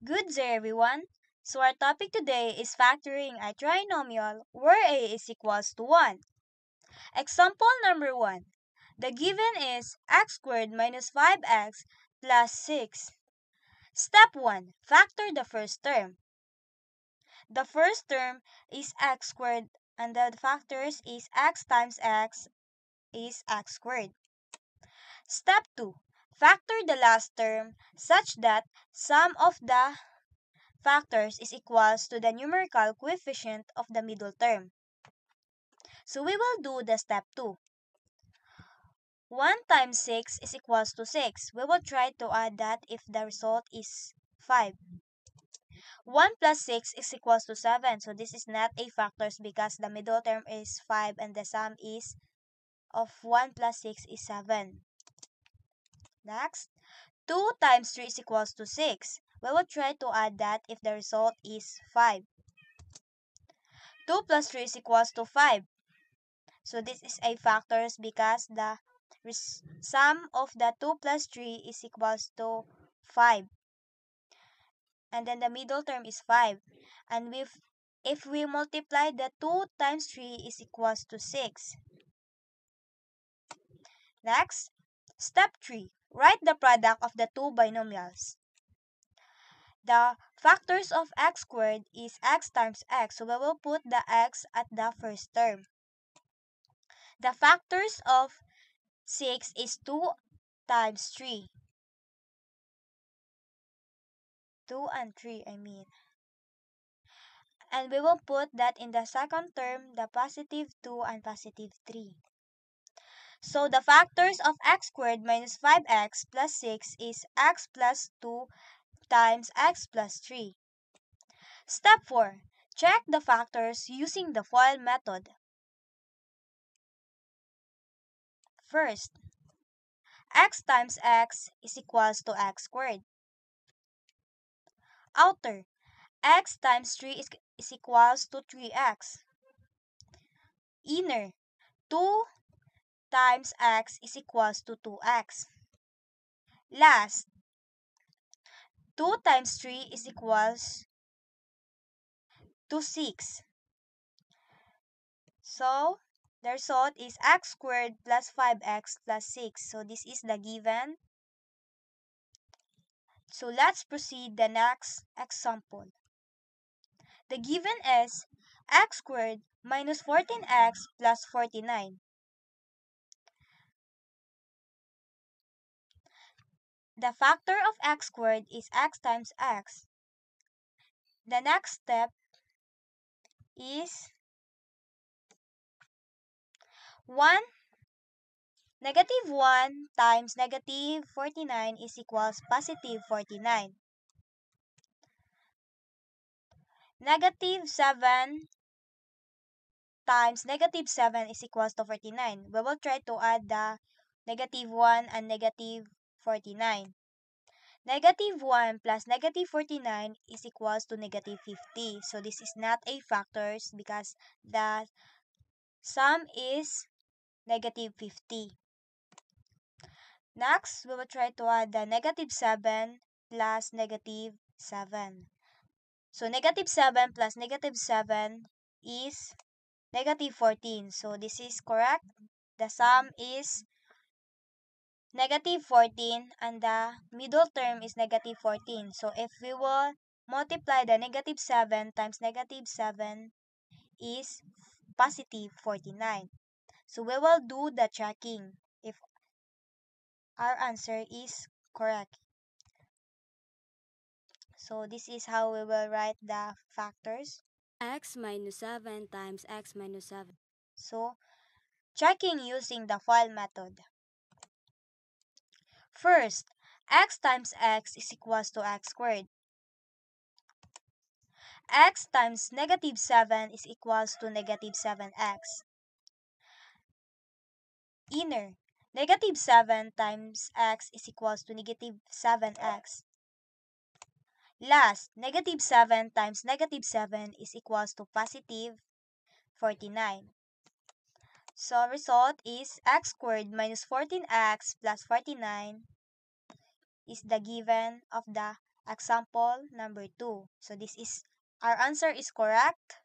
Good day, everyone. So our topic today is factoring a trinomial where a is equals to 1. Example number 1. The given is x squared minus 5x plus 6. Step 1. Factor the first term. The first term is x squared and the factors is x times x is x squared. Step 2. Factor the last term such that sum of the factors is equals to the numerical coefficient of the middle term. So we will do the step 2. 1 times 6 is equals to 6. We will try to add that if the result is 5. 1 plus 6 is equals to 7. So this is not a factors because the middle term is 5 and the sum is of 1 plus 6 is 7. Next, 2 times 3 is equals to 6. We will try to add that if the result is 5. 2 plus 3 is equals to 5. So this is a factors because the sum of the 2 plus 3 is equals to 5. And then the middle term is 5. And if we multiply the 2 times 3 is equals to 6. Next, step 3. Write the product of the two binomials. The factors of x squared is x times x. So we will put the x at the first term. The factors of 6 is 2 times 3. 2 and 3, I mean. And we will put that in the second term, the positive 2 and positive 3. So the factors of x squared minus 5x plus 6 is x plus 2 times x plus 3. Step 4. Check the factors using the FOIL method. First, x times x is equals to x squared. Outer, x times 3 is equals to 3x. Inner, 2 times x is equals to 2x. Last, 2 times 3 is equals to 6. So, the result is x squared plus 5x plus 6. So, this is the given. So, let's proceed the next example. The given is x squared minus 14x plus 49. The factor of x squared is x times x. The next step is 1 times negative 49 is equals positive 49. Negative 7 times negative 7 is equals to 49. We will try to add the negative 1 and negative 49. Negative 1 plus negative 49 is equals to negative 50. So this is not a factors because the sum is negative 50. Next, we will try to add the negative 7 plus negative 7. So negative 7 plus negative 7 is negative 14. So this is correct. The sum is negative 14 and the middle term is negative 14. So if we will multiply the negative 7 times negative 7 is positive 49. So we will do the checking if our answer is correct. So this is how we will write the factors. X minus 7 times x minus 7. So checking using the FOIL method. First, x times x is equals to x squared. X times negative 7 is equals to negative 7x. Inner, negative 7 times x is equals to negative 7x. Last, negative 7 times negative 7 is equals to positive 49. So result is x squared minus 14x plus 49 is the given of the Example number 2. So this is our answer is correct.